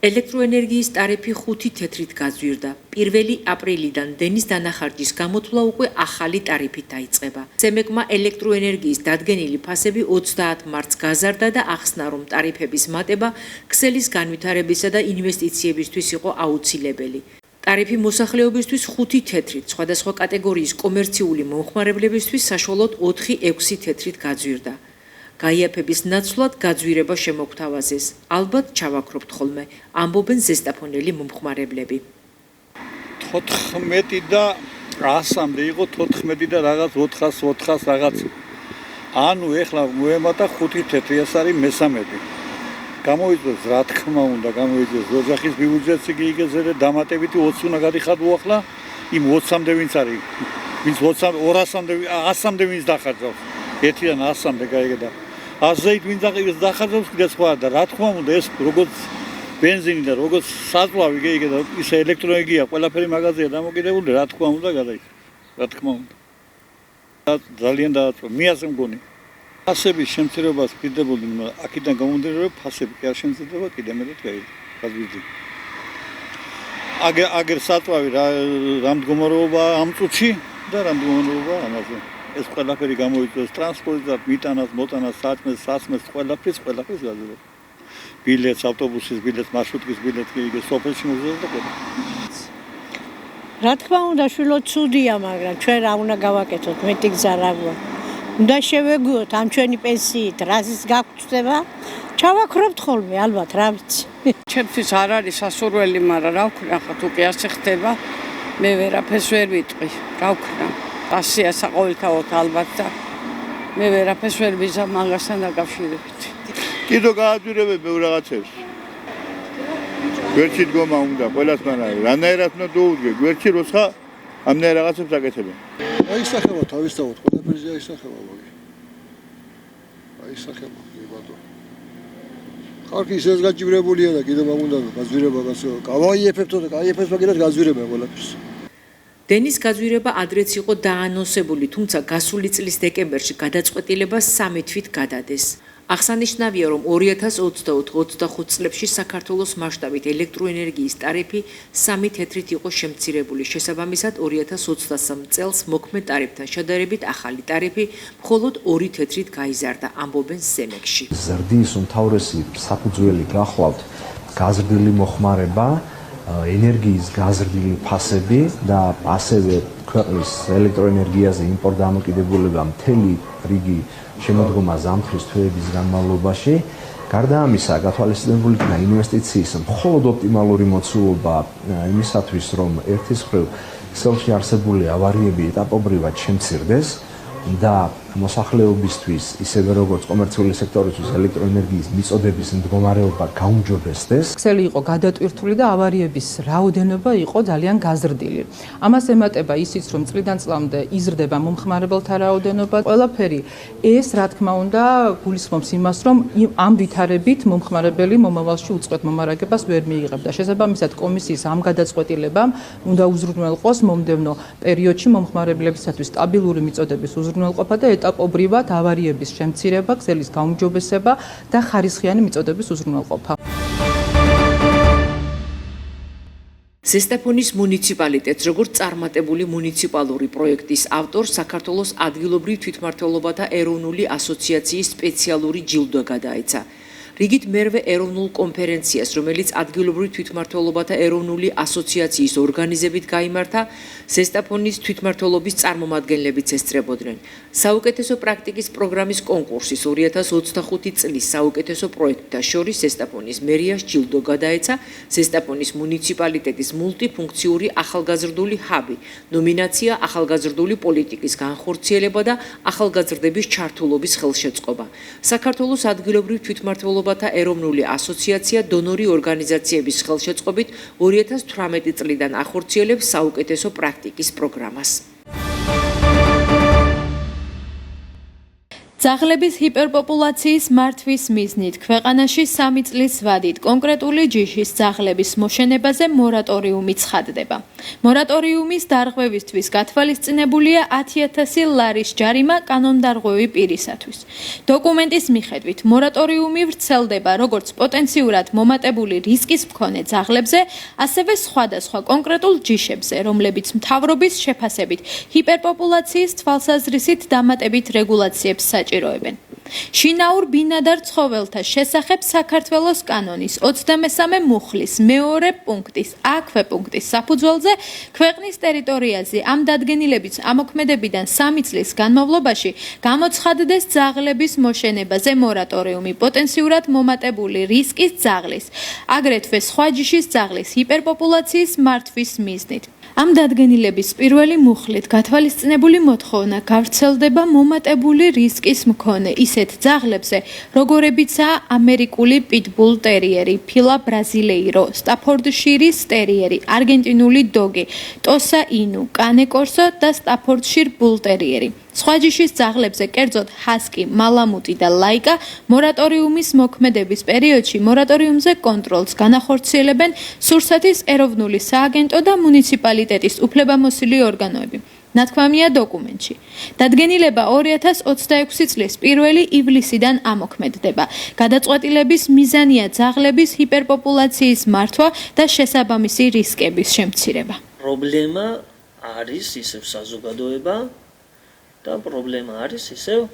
ელექტროენერგიის ტარიფი 5 თეთრით გაძვირდა. 1 აპრილიდან დენის დანახარჯის გამოთვლა უკვე ახალი ტარიფით დაიწყება. CEMEC-მა ელექტროენერგიის დადგენილი ფასები 30 მარტს გაზარდა და ახსნა, რომ ტარიფების მატება ქსელის განვითარებისა და ინვესტიციებისთვის იყო აუცილებელი. ტარიფი მოსახლეობისთვის 5 თეთრით, სხვადასხვა კატეგორიის კომერციული მომხმარებლებისთვის საშუალოდ 4-6 თეთრით გაძვირდა. გაიაფების ნაცვლად გაძვირება შემოგთავაზეს. ალბათ ჩავაქრობთ ხოლმე, ამბობენ ზესტაფონელი მომხმარებლები. 14 და 100-მდე იყო 14 და რაღაც 400 რაღაც. ანუ ეხლა მოემატა 5 თეთრი, ეს არის მესამედი. გამოიწვევს რა თქმა უნდა, გამოიწვევს ოჯახის ბიუჯეტს იგეგეზე და დამატებითი 20 უნდა გადიხადო ახლა იმ 20-მდე ვინც არის. ვინც 200-მდე 100-მდე ვინც დახარჯავს. 1-დან 100-მდე გაიგდა. აზრით ვინც დახარჯავს კიდე სხვა და რა თქმა უნდა ეს როგორც ბენზინი და როგორც საწვავი გაიგდა ის ელექტროენერგია ყველაფერი მაგაზია დამოკიდებული რა თქმა უნდა გადაიქცა. რა თქმა უნდა. ძალიან დააწვა. მე ასე მგონი. ფასების შემცირებას ვიდებული, აქედან გამომდინარე, ფასები კი არ შემცირდება, კიდე მეტად გაგვიძი. აგერ საწვავი რა მდგომარეობა ამ წუთში და რა მდგომარეობა ამაზე. ეს ყველაფერი გამოიწვევს ტრანსპორტს, მიტანას, მოტანას, სასმელს, ყველაფერს გაძლიერდება. ბილეთს, ავტობუსის ბილეთს, მარშრუტკის ბილეთს, იგი სოფელში მოგზაურობა და ყველა. რა თქმა უნდა, შვილო ცუდია, მაგრამ ჩვენ რა უნდა გავაკეთოთ, მეტი გზა რა გვაქვს. უნდა შევეგუოთ ამ ჩვენი პენსიით, რაზეც გაგვწდება, ჩავაქრობთ ხოლმე, ალბათ რა ვიცი. ჩემთვის არ არის სასურველი, მაგრამ რა ვქნა, ხა თუ კი ასე ხდება, მე ვერაფერს ვერ ვიტყვი, რა ვქნა. ასია საყოველთაოდ ალბათ და მე ვერაფერს ვერ ვიზამ მაგასთან დაკავშირებით. კიდო გააძვირებებ რაღაცებს. გვერდში დგომა უნდა, ყველას მანავე. რანაირად უნდა დაუდგე, გვერდში როცა ამნაირ რაღაცებს აკეთებენ. აისახება თავისთავად, ყველაფერზე აისახება მოგი. აისახება, ბატონო. ხალხი ისე გაჭირებულია და კიდევ მაგუნდა გაძვირება გასო. გავაიეფებთო და გაიეფებს მაგერად გაძვირება ყველაფერს. დენის გაძვირება ადრეც იყო დაანონსებული, თუმცა გასული წლის დეკემბერში გადაწყვეტილება 3 თვით გადადეს. აღსანიშნავია, რომ 2024-25 წლებში საქართველოს მასშტაბით ელექტროენერგიის ტარიფი 3 თეთრით იყო შემცირებული. შესაბამისად, 2023 წელს მოქმედ ტარიფთან შედარებით ახალი ტარიფი მხოლოდ 2 თეთრით გაიზარდა, ამბობენ CEMEC-ში. ზრდის უმთავრესი საფუძველი გახლავთ გაზრდილი მოხმარება, ენერგიის გაზრდილი ფასები და ასევე ქვეყნის ელექტროენერგიაზე იმპორტ-დამოკიდებულება მთელი რიგი შემოდგომა ზამთრის თვეების განმავლობაში. გარდა ამისა, გათვალისწინებული იქნა ინვესტიციის მხოლოდ ოპტიმალური მოცულობა იმისათვის, რომ ერთის მხრივ ქსელში არსებული ავარიები ეტაპობრივად შემცირდეს და მოსახლეობისთვის, ისევე როგორც კომერციული სექტორისთვის ელექტროენერგიის მიწოდების მდგომარეობა გაუმჯობესდეს. ქსელი იყო გადატვირთული და ავარიების რაოდენობა იყო ძალიან გაზრდილი. ამას ემატება ისიც, რომ წლიდან წლამდე იზრდება მომხმარებელთა რაოდენობა. ყველაფერი ეს, რა თქმა უნდა, გულისხმობს იმას, რომ ამ ვითარებით მომხმარებელი მომავალში უწყვეტ მომარაგებას ვერ მიიღებდა. შესაბამისად, კომისიის ამ გადაწყვეტილებამ უნდა უზრუნველყოს მომდევნო პერიოდში მომხმარებლებისათვის სტაბილური მიწოდების უზრუნველყოფა და ეტაპობრივად ავარიების შემცირება, ქსელის გაუმჯობესება და ხარისხიანი მიწოდების უზრუნველყოფა. ზესტაფონის მუნიციპალიტეტს, როგორც წარმატებული მუნიციპალური პროექტის ავტორს, საქართველოს ადგილობრივ თვითმმართველობათა ეროვნული ასოციაციის სპეციალური ჯილდო გადაეცა. რიგით მერვე ეროვნულ კონფერენციას, რომელიც ადგილობრივ თვითმმართველობათა ეროვნული ასოციაციის ორგანიზებით გაიმართა, ზესტაფონის თვითმმართველობის წარმომადგენლებიც ესწრებოდნენ. საუკეთესო პრაქტიკის პროგრამის კონკურსის 2025 წლის საუკეთესო პროექტთა შორის ზესტაფონის მერიას ჯილდო გადაეცა ზესტაფონის მუნიციპალიტეტის მულტიფუნქციური ახალგაზრდული ჰაბი, ნომინაცია ახალგაზრდული პოლიტიკის განხორციელება და ახალგაზრდების ჩართულობის ხელშეწყობა. საქართველოს ადგილობრივ თვითმმართველობათა ეროვნული ასოციაცია დონორი ორგანიზაციების ხელშეწყობით 2018 წლიდან ახორციელებს საუკეთესო პრაქტიკის პროგრამას. ძაღლების ჰიპერპოპულაციის მართვის მიზნით ქვეყანაში 3 წლის ვადით კონკრეტული ჯიშის ძაღლების მოშენებაზე მორატორიუმი ცხადდება. მორატორიუმის დარღვევისთვის გათვალისწინებულია 10,000 ლარის ჯარიმა კანონდარღვევი პირისათვის. დოკუმენტის მიხედვით მორატორიუმი ვრცელდება როგორც პოტენციურად მომატებული რისკის მქონე ძაღლებზე, ასევე სხვადასხვა კონკრეტულ ჯიშებზე, რომლებიც მთავრობის შეფასებით ჰიპერპოპულაციის თვალსაზრისით დამატებით რეგულაციებს საჭიროებენ. შინაურ ბინადარ ცხოველთა შესახებ საქართველოს კანონის 23 მუხლის მეორე პუნქტის აქვე პუნქტის საფუძველზე ქვეყნის ტერიტორიაზე ამ დადგენილების ამოქმედებიდან 3 წლის განმავლობაში გამოცხადდეს ძაღლების მოშენებაზე მორატორიუმი პოტენციურად მომატებული რისკის ძაღლის, აგრეთვე სხვა ჯიშის ძაღლის ჰიპერპოპულაციის მართვის მიზნით. ამ დადგენილების პირველი მუხლით გათვალისწინებული მოთხოვნა გავრცელდება მომატებული რისკის მქონე ისეთ ძაღლებზე, როგორებიცაა ამერიკული პიტბულ ტერიერი, ფილა ბრაზილეირო, სტაფორდშირის ტერიერი, არგენტინული დოგი, ტოსა ინუ, კანე კორსო და სტაფორდშირ ბულ ტერიერი. სხვა ჯიშის ძაღლებზე, კერძოდ ჰასკი, მალამუტი და ლაიკა, მორატორიუმის მოქმედების პერიოდში მორატორიუმზე კონტროლს განახორციელებენ სურსათის ეროვნული სააგენტო და მუნიციპალიტეტის უფლებამოსილი ორგანოები. ნათქვამია დოკუმენტში. დადგენილება 2026 წლის 1 ივლისიდან ამოქმედდება. გადაწყვეტილების მიზანია ძაღლების ჰიპერპოპულაციის მართვა და შესაბამისი რისკების შემცირება. პრობლემა არის ისევ საზოგადოება და პრობლემა არის ისევ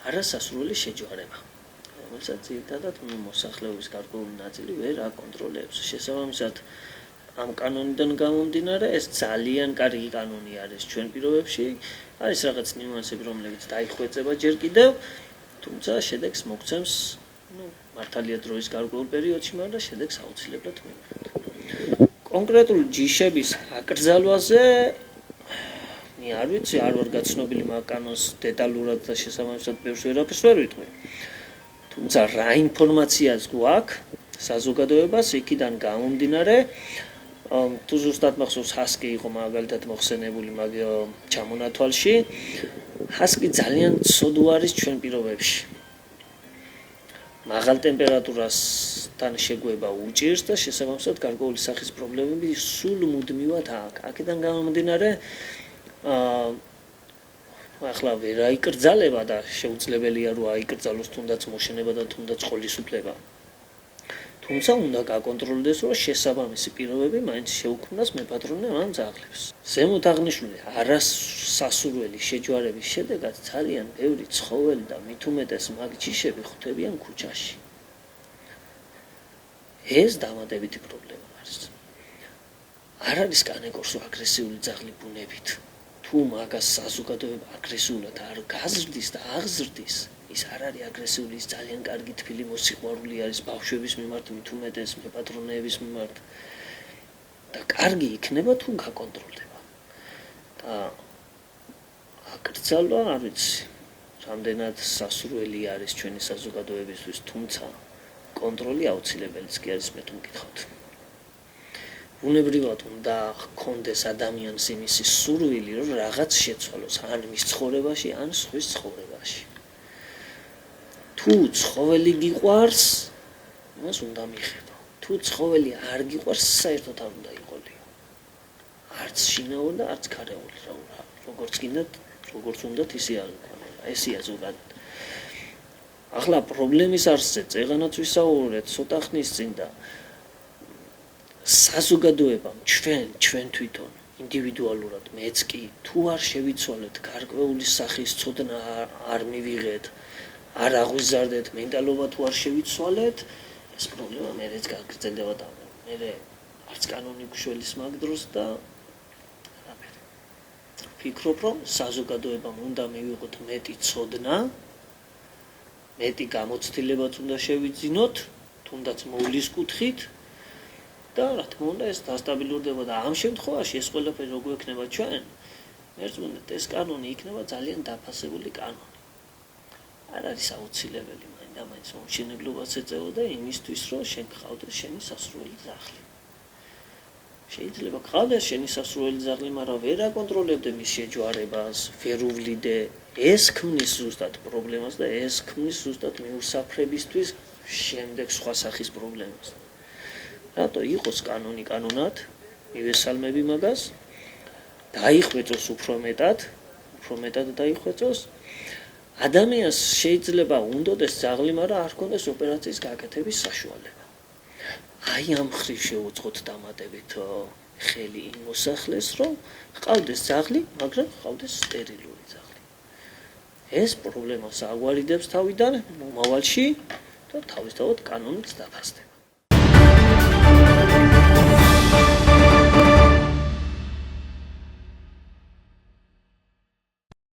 არასასრული შეჯვარება, რომელსაც ძირითადად მოსახლეობის გარკვეული ნაწილი ვერ აკონტროლებს. შესაბამისად, ამ კანონიდან გამომდინარე, ეს ძალიან კარგი კანონი არის ჩვენ პირობებში, არის რაღაც ნიუანსები, რომლებიც დაიხვეწება ჯერ კიდევ, თუმცა შედეგს მოგცემს, მართალია დროის გარკვეულ პერიოდში, მაგრამ შედეგს აუცილებლად მივიღებთ. კონკრეტულ ჯიშების აკრძალვაზე არ ვიცი, არ ვარ გაცნობილი მაგ-კანონს დეტალურად და შესაბამისად ბევრს ვერაფერს ვერ ვიტყვი. თუმცა რა ინფორმაციას გვაქვს საზოგადოებას იქიდან გამომდინარე, თუ ზუსტად მახსოვს ჰასკი იყო მაგალითად მოხსენებული მაგ ჩამონათვალში, ჰასკი ძალიან ცოდო არის ჩვენ პირობებში. მაღალ ტემპერატურასთან შეგვება უჭირს და შესაბამისად გარკვეული სახის პრობლემები სულ მუდმივად აქვს. აქედან გამომდინარე ახლა ვერ აიკრძალება და შეუძლებელია რომ აიკრძალოს თუნდაც მოშენება და თუნდაც ყოლისუფლება. თუმცა უნდა გაკონტროლდეს რომ შესაბამისი პირობები მაინც შეუქმნას მეპატრონე ამ ძაღლებს. ზემოთ აღნიშნული არასასურველი შეჯვარების შედეგად ძალიან ბევრი ცხოველი და მით უმეტეს მაგ ჯიშები ხვდებიან ქუჩაში. ეს დამატებითი პრობლემა არის. არ არის კანეკორსო აგრესიული ძაღლი ბუნებით. თუ მაგას საზოგადოება აგრესიულად არ გაზრდის და აღზრდის, ის არ არის აგრესიული, ის ძალიან კარგი თბილი მოსიყვარული არის ბავშვების მიმართ, მით უმეტეს მეპატრონეების მიმართ და კარგი იქნება თუ გაკონტროლდება. და აკრძალვა, არ ვიცი, რამდენად სასურველი არის ჩვენი საზოგადოებისთვის, თუმცა კონტროლი აუცილებელიც კი არის, მე თუ მკითხავთ. უნებრივად უნდა ჰქონდეს ადამიანს იმისი სურვილი, რომ რაღაც შეცვალოს ან მის ცხოვრებაში, ან სხვის ცხოვრებაში. თუ ცხოველი გიყვარს, მას უნდა მიხედო. თუ ცხოველი არ გიყვარს, საერთოდ არ უნდა იყოლიო. არც შინაური და არც ქარეული, როგორც გინდათ, როგორც უნდათ, ისე არ იქნება. ესეა ზოგადად. ახლა პრობლემის არსზე წეღანაც ვისაუბრეთ ცოტა ხნის წინ და საზოგადოებამ ჩვენ თვითონ ინდივიდუალურად მეც კი თუ არ შევიცვალეთ გარკვეული სახის ცოდნა არ მივიღეთ, არ აღვიზარდეთ მენტალობა თუ არ შევიცვალეთ, ეს პრობლემა მერეც გაგრძელდება და მე არც კანონი გშველის მაგ დროს და არაფერი. ვფიქრობ, რომ საზოგადოებამ უნდა მივიღოთ მეტი ცოდნა, მეტი გამოცდილებაც უნდა შევიძინოთ, თუნდაც მოვლის კუთხით და რა თქმა უნდა ეს დასტაბილურდება და ამ შემთხვევაში ეს ყველაფერი როგორ ექნება ჩვენ, მერწმუნდეთ ეს კანონი იქნება ძალიან დაფასებული კანონი. არ არის აუცილებელი მაინც მომშენებლობას ეწეოდა იმისთვის, რომ შენ გყავდეს შენი სასურველი ძაღლი. შეიძლება გყავდეს შენი სასურველი ძაღლი, მაგრამ ვერ აკონტროლებდე მის შეჯვარებას, ვერ უვლიდე ეს ქმნის ზუსტად პრობლემას და ეს ქმნის ზუსტად მიუსაფრებისთვის შემდეგ სხვა სახის პრობლემას. რატო იყოს კანონი კანონად, მივესალმები მაგას, დაიხვეწოს უფრო მეტად დაიხვეწოს. ადამიანს შეიძლება უნდოდეს ძაღლი, მაგრამ არ ჰქონდეს ოპერაციის გაკეთების საშუალება. აი ამ ხრივ შევუწყოთ დამატებით ხელი იმ მოსახლეს, რომ ყავდეს ძაღლი, მაგრამ ყავდეს სტერილური ძაღლი. ეს პრობლემას აგვარიდებს თავიდან მომავალში და თავისთავად კანონიც დაფასდება.